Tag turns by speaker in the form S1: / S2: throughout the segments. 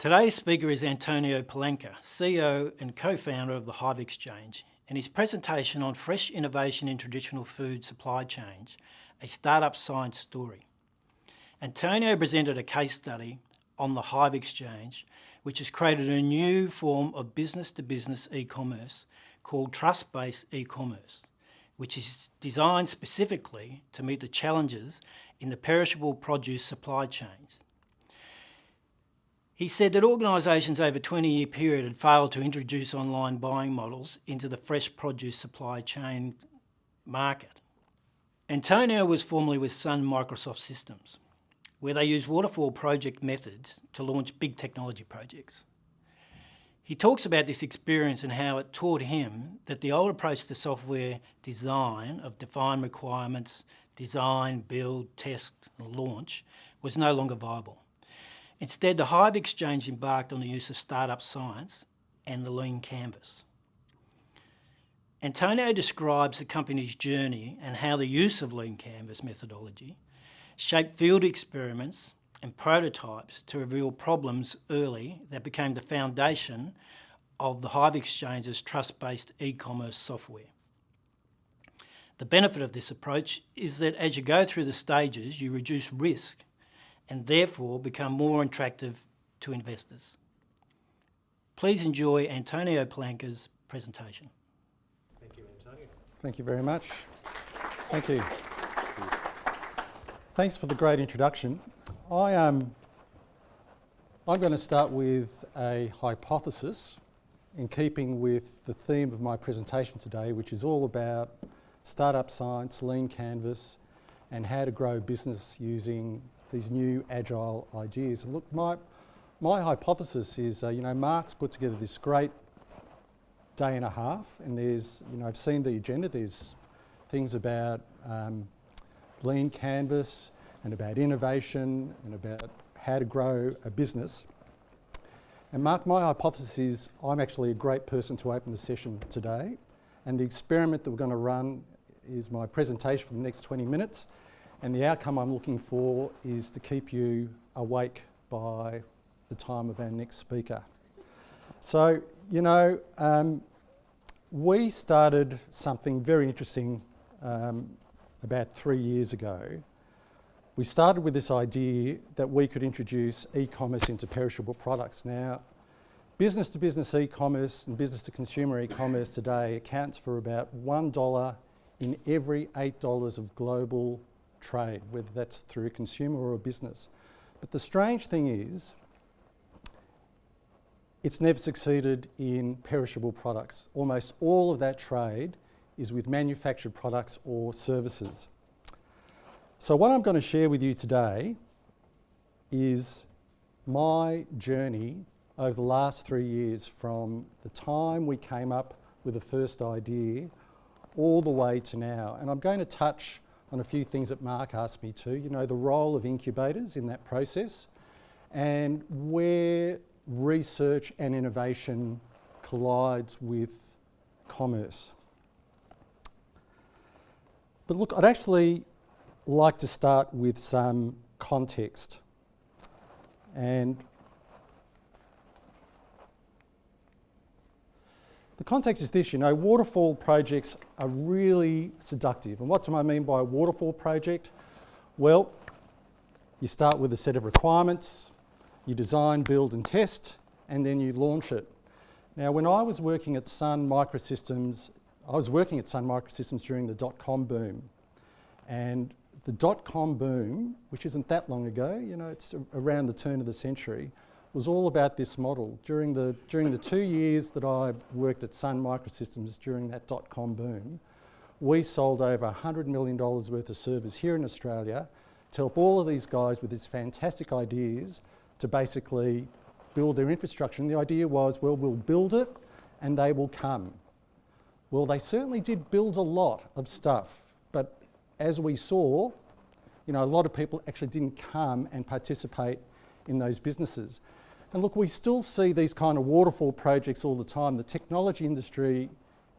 S1: Today's speaker is Antonio Palanca, CEO and co-founder of the HiveXchange, and his presentation on fresh innovation in traditional food supply chains, a startup science story. Antonio presented a case study on the HiveXchange, which has created a new form of business-to-business e-commerce called trust-based e-commerce, which is designed specifically to meet the challenges in the perishable produce supply chains. He said that organisations over a 20-year period had failed to introduce online buying models into the fresh produce supply chain market. Antonio was formerly with Sun Microsoft Systems, where they use waterfall project methods to launch big technology projects. He talks about this experience and how it taught him that the old approach to software design of defined requirements, design, build, test and launch was no longer viable. Instead, the HiveXchange embarked on the use of startup science and the lean canvas. Antonio describes the company's journey and how the use of lean canvas methodology shaped field experiments and prototypes to reveal problems early that became the foundation of the HiveXchange's trust-based e-commerce software. The benefit of this approach is that as you go through the stages, you reduce risk and therefore become more attractive to investors. Please enjoy Antonio Palanca's presentation.
S2: Thank you, Antonio.
S3: Thank you very much. Thank you. Thanks for the great introduction. I'm going to start with a hypothesis in keeping with the theme of my presentation today, which is all about startup science, lean canvas, and how to grow business using these new agile ideas. And look, my hypothesis is, Mark's put together this great day and a half, and there's, I've seen the agenda. There's things about lean canvas and about innovation and about how to grow a business. And Mark, my hypothesis is I'm actually a great person to open the session today. And the experiment that we're going to run is my presentation for the next 20 minutes. And the outcome I'm looking for is to keep you awake by the time of our next speaker. So, we started something very interesting about 3 years ago. We started with this idea that we could introduce e-commerce into perishable products. Now, business-to-business e-commerce and business-to-consumer e-commerce today accounts for about $1 in every $8 of global trade, whether that's through a consumer or a business. But the strange thing is, it's never succeeded in perishable products. Almost all of that trade is with manufactured products or services. So what I'm going to share with you today is my journey over the last 3 years from the time we came up with the first idea all the way to now. And I'm going to touch on a few things that Mark asked me to, the role of incubators in that process and where research and innovation collides with commerce. But look, I'd actually like to start with some context. And the context is this, waterfall projects are really seductive. And what do I mean by a waterfall project? Well, you start with a set of requirements, you design, build and test, and then you launch it. Now, when I was working at Sun Microsystems, during the dot-com boom. And the dot-com boom, which isn't that long ago, it's around the turn of the century, was all about this model. During the 2 years that I worked at Sun Microsystems during that dot-com boom, we sold over $100 million worth of servers here in Australia to help all of these guys with these fantastic ideas to basically build their infrastructure. And the idea was, well, we'll build it and they will come. Well, they certainly did build a lot of stuff, but as we saw, a lot of people actually didn't come and participate in those businesses. And look, we still see these kind of waterfall projects all the time. The technology industry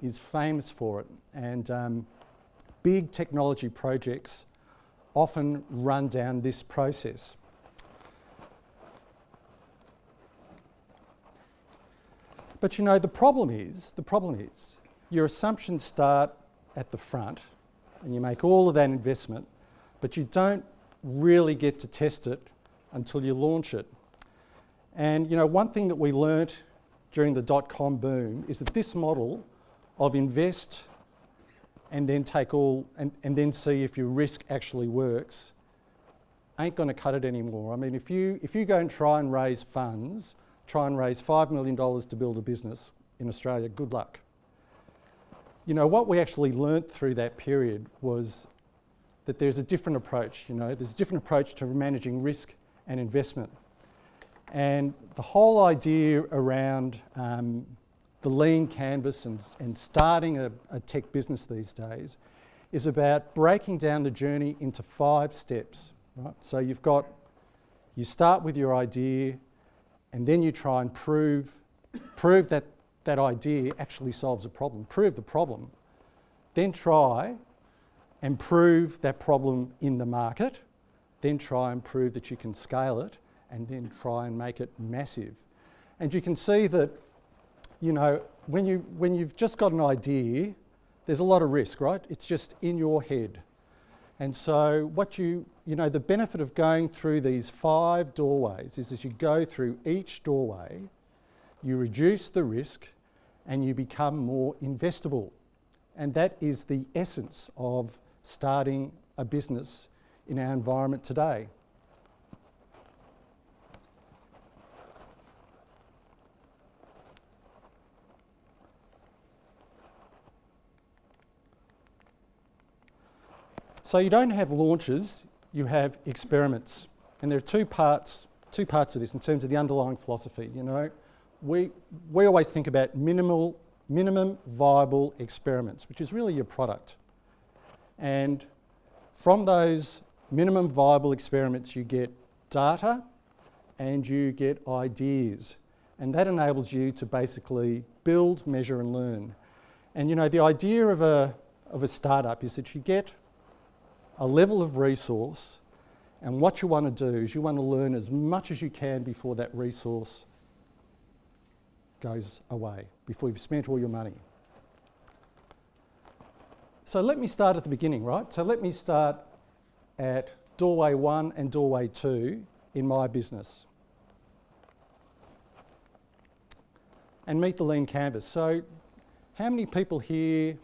S3: is famous for it, and big technology projects often run down this process. But you know, the problem is, your assumptions start at the front and you make all of that investment, but you don't really get to test it until you launch it. And you know, one thing that we learnt during the dot-com boom is that this model of invest and then take all, and then see if your risk actually works, ain't going to cut it anymore. I mean, if you go and try and raise funds, try and raise $5 million to build a business in Australia, good luck. You know, what we actually learnt through that period was that there's a different approach, you know, there's a different approach to managing risk and investment. And the whole idea around the lean canvas and starting a tech business these days is about breaking down the journey into 5 steps, right? So you start with your idea and then you try and prove that that idea actually solves a problem, prove the problem, then try and prove that problem in the market, then try and prove that you can scale it, and then try and make it massive. And you can see that, you know, when you've just got an idea, there's a lot of risk, right? It's just in your head. And so what you know, the benefit of going through these 5 doorways is as you go through each doorway, you reduce the risk and you become more investable. And that is the essence of starting a business in our environment today. So you don't have launches, you have experiments. And there are two parts of this in terms of the underlying philosophy. You know, we always think about minimum viable experiments, which is really your product. And from those minimum viable experiments, you get data and you get ideas. And that enables you to basically build, measure and learn. And you know, the idea of a startup is that you get a level of resource, and what you want to do is you want to learn as much as you can before that resource goes away, before you've spent all your money. So let me start at the beginning, right? So let me start at doorway 1 and doorway 2 in my business. And meet the lean canvas. So how many people here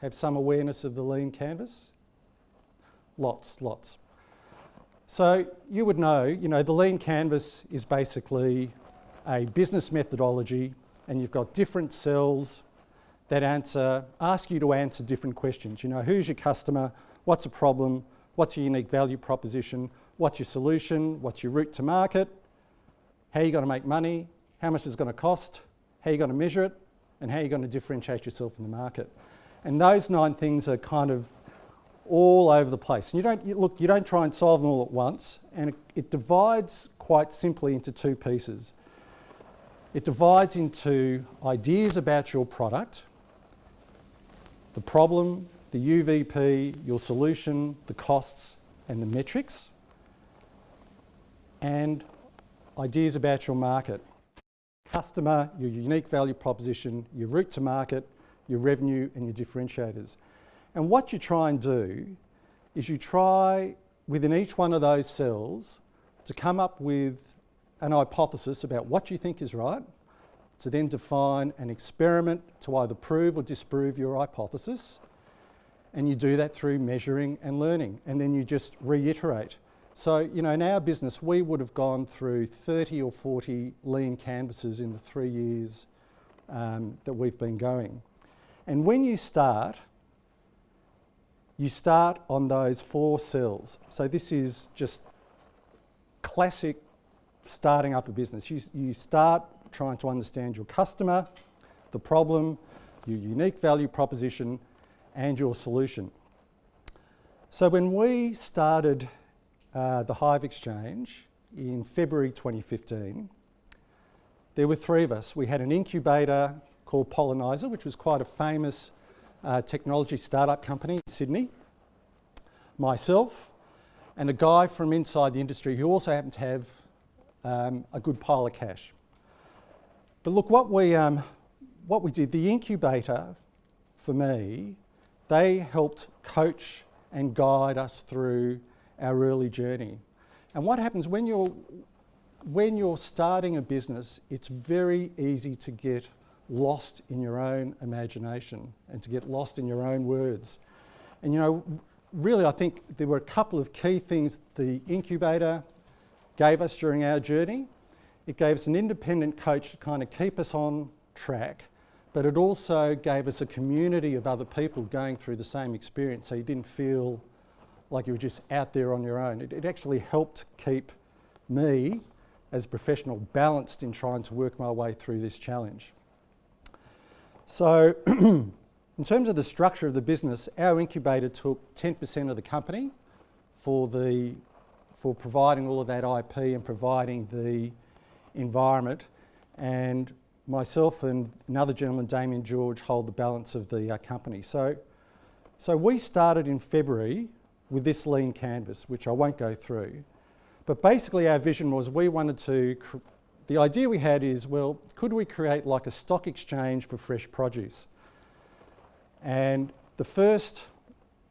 S3: have some awareness of the lean canvas? Lots. So you would know, you know, the lean canvas is basically a business methodology, and you've got different cells that ask you to answer different questions. You know, who's your customer? What's the problem? What's your unique value proposition? What's your solution? What's your route to market? How are you going to make money? How much is it going to cost? How are you going to measure it? And how are you going to differentiate yourself in the market? And those 9 things are kind of all over the place. And you don't try and solve them all at once, and it divides quite simply into 2 pieces. It divides into ideas about your product, the problem, the UVP, your solution, the costs and the metrics, and ideas about your market. Customer, your unique value proposition, your route to market, your revenue and your differentiators. And what you try and do is you try within each one of those cells to come up with an hypothesis about what you think is right, to then define an experiment to either prove or disprove your hypothesis. And you do that through measuring and learning, and then you just reiterate. So, you know, in our business, we would have gone through 30 or 40 lean canvases in the 3 years that we've been going. And when you start on those 4 cells. So this is just classic starting up a business. You start trying to understand your customer, the problem, your unique value proposition, and your solution. So when we started the HiveXchange in February 2015, there were 3 of us. We had an incubator called Pollinizer, which was quite a famous technology startup company in Sydney, myself, and a guy from inside the industry who also happened to have a good pile of cash. But look, what we did, the incubator, for me, they helped coach and guide us through our early journey. And what happens when you're starting a business, it's very easy to get lost in your own imagination and to get lost in your own words. And you know, really I think there were a couple of key things the incubator gave us during our journey. It gave us an independent coach to kind of keep us on track, but it also gave us a community of other people going through the same experience, so you didn't feel like you were just out there on your own. It actually helped keep me as a professional balanced in trying to work my way through this challenge. So in terms of the structure of the business, our incubator took 10% of the company for providing all of that IP and providing the environment, and myself and another gentleman, Damien George, hold the balance of the company. So we started in February with this lean canvas, which I won't go through, but basically our vision was we wanted to, the idea we had is, well, could we create like a stock exchange for fresh produce? And the first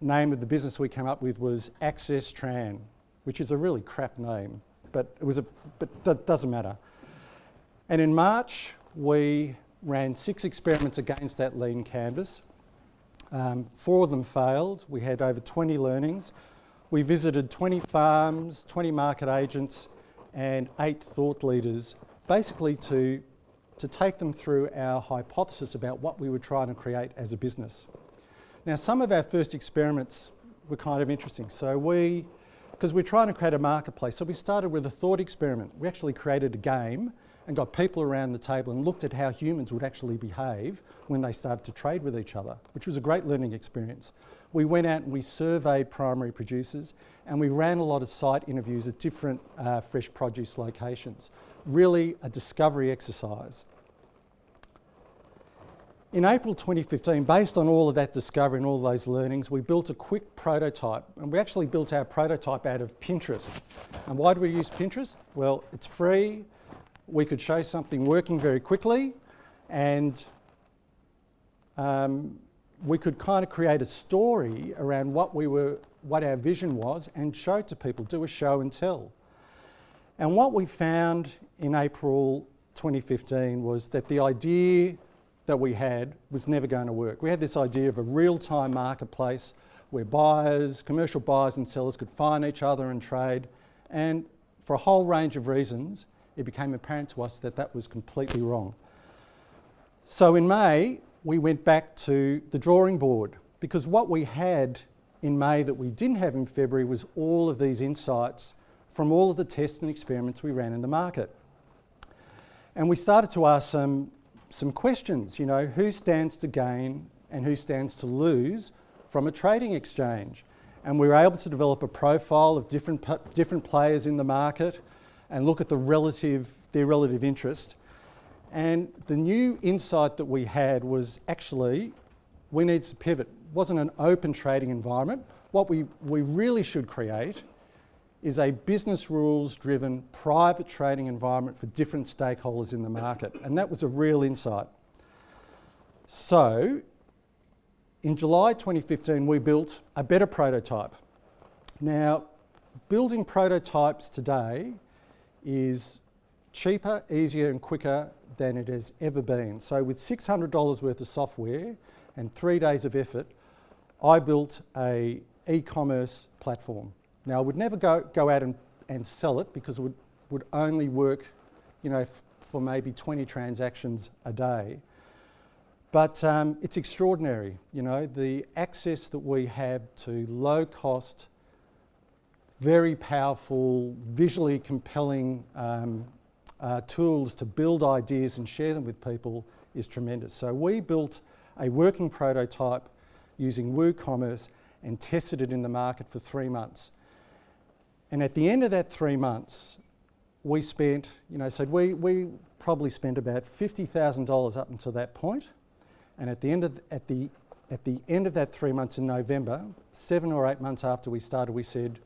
S3: name of the business we came up with was Access Tran, which is a really crap name, but that doesn't matter. And in March, we ran 6 experiments against that lean canvas. 4 of them failed. We had over 20 learnings. We visited 20 farms, 20 market agents, and 8 thought leaders, basically to take them through our hypothesis about what we were trying to create as a business. Now, some of our first experiments were kind of interesting. So because we're trying to create a marketplace, so we started with a thought experiment. We actually created a game and got people around the table and looked at how humans would actually behave when they started to trade with each other, which was a great learning experience. We went out and we surveyed primary producers and we ran a lot of site interviews at different fresh produce locations. Really a discovery exercise. In April 2015, based on all of that discovery and all those learnings, we built a quick prototype, and we actually built our prototype out of Pinterest. And why do we use Pinterest? Well, it's free. We could show something working very quickly, and we could kind of create a story around what our vision was and show it to people, do a show and tell. And what we found in April 2015 was that the idea that we had was never going to work. We had this idea of a real-time marketplace where commercial buyers and sellers could find each other and trade, and for a whole range of reasons, it became apparent to us that that was completely wrong. So in May, we went back to the drawing board, because what we had in May that we didn't have in February was all of these insights from all of the tests and experiments we ran in the market. And we started to ask some questions, you know, who stands to gain and who stands to lose from a trading exchange? And we were able to develop a profile of different players in the market and look at their relative interest. And the new insight that we had was actually we needed to pivot. It wasn't an open trading environment. What we really should create is a business rules driven private trading environment for different stakeholders in the market. And that was a real insight. So in July 2015, we built a better prototype. Now, building prototypes today is cheaper, easier and quicker than it has ever been. So with $600 worth of software and 3 days of effort, I built a e-commerce platform. Now, I would never go out and sell it because it would only work, you know, for maybe 20 transactions a day. But it's extraordinary, you know, the access that we have to low cost, very powerful, visually compelling tools to build ideas and share them with people is tremendous. So we built a working prototype using WooCommerce and tested it in the market for 3 months. And at the end of that 3 months, we spent, you know, so we probably spent about $50,000 up until that point. And at the end of that 3 months in November, 7 or 8 months after we started, we said,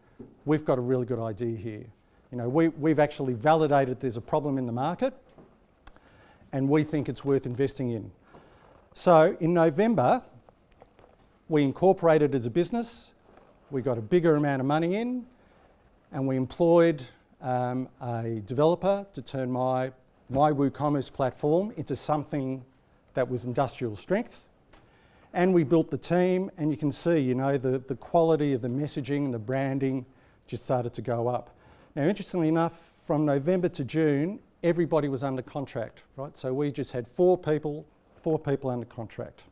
S3: we've got a really good idea here. You know, we've actually validated there's a problem in the market, and we think it's worth investing in. So in November, we incorporated as a business, we got a bigger amount of money in, and we employed a developer to turn my WooCommerce platform into something that was industrial strength. And we built the team, and you can see, you know, the quality of the messaging and the branding just started to go up. Now, interestingly enough, from November to June, everybody was under contract, right? So we just had four people under contract.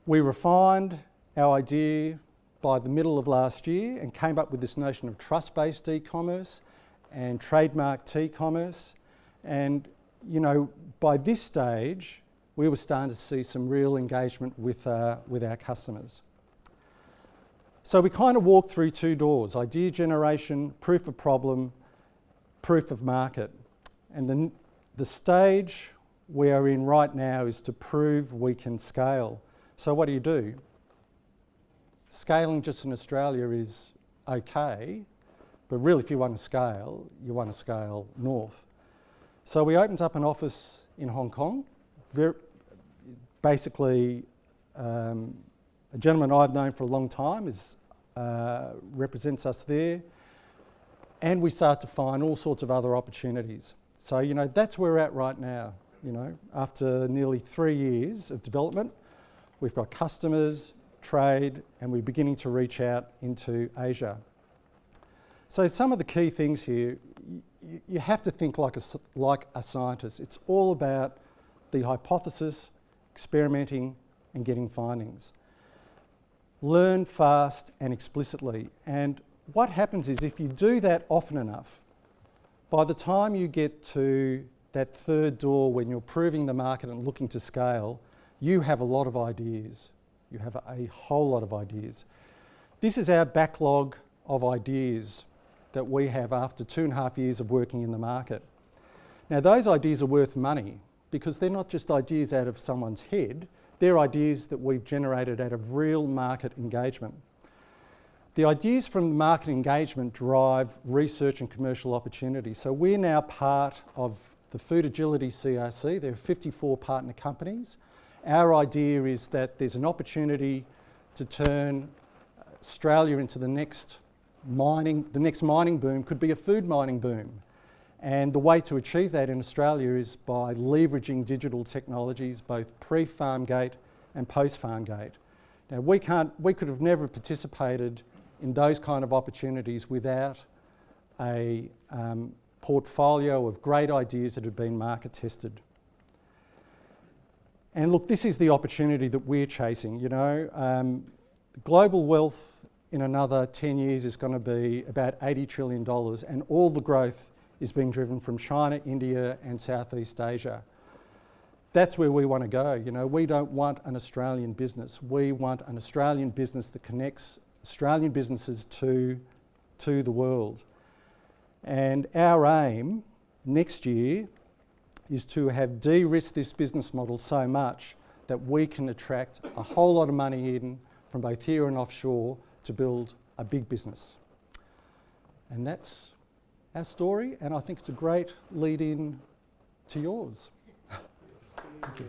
S3: We refined our idea by the middle of last year and came up with this notion of trust-based e-commerce and trademarked e-commerce. And, you know, by this stage, we were starting to see some real engagement with our customers. So we kind of walked through two doors: idea generation, proof of problem, proof of market. And then the stage we are in right now is to prove we can scale. So what do? Scaling just in Australia is okay, but really if you want to scale, you want to scale north. So we opened up an office in Hong Kong. Basically, a gentleman I've known for a long time represents us there, and we start to find all sorts of other opportunities. So, you know, that's where we're at right now. You know, after nearly 3 years of development, we've got customers, trade, and we're beginning to reach out into Asia. So some of the key things here, you have to think like a scientist. It's all about the hypothesis, experimenting, and getting findings. Learn fast and explicitly. And what happens is if you do that often enough, by the time you get to that third door when you're proving the market and looking to scale, you have a lot of ideas. You have a whole lot of ideas. This is our backlog of ideas that we have after 2.5 years of working in the market. Now, those ideas are worth money because they're not just ideas out of someone's head, they're ideas that we've generated out of real market engagement. The ideas from the market engagement drive research and commercial opportunities. So we're now part of the Food Agility CRC. There are 54 partner companies. Our idea is that there's an opportunity to turn Australia into the next mining boom could be a food mining boom. And the way to achieve that in Australia is by leveraging digital technologies, both pre-farm gate and post-farm gate. Now we could have never participated in those kind of opportunities without a portfolio of great ideas that have been market tested. And look, this is the opportunity that we're chasing. You know, global wealth in another 10 years is going to be about $80 trillion, and all the growth is being driven from China, India, and Southeast Asia. That's where we want to go. You know, we don't want an Australian business. We want an Australian business that connects Australian businesses to the world. And our aim next year is to have de-risked this business model so much that we can attract a whole lot of money in from both here and offshore to build a big business. And that's our story, and I think it's a great lead-in to yours. Thank you.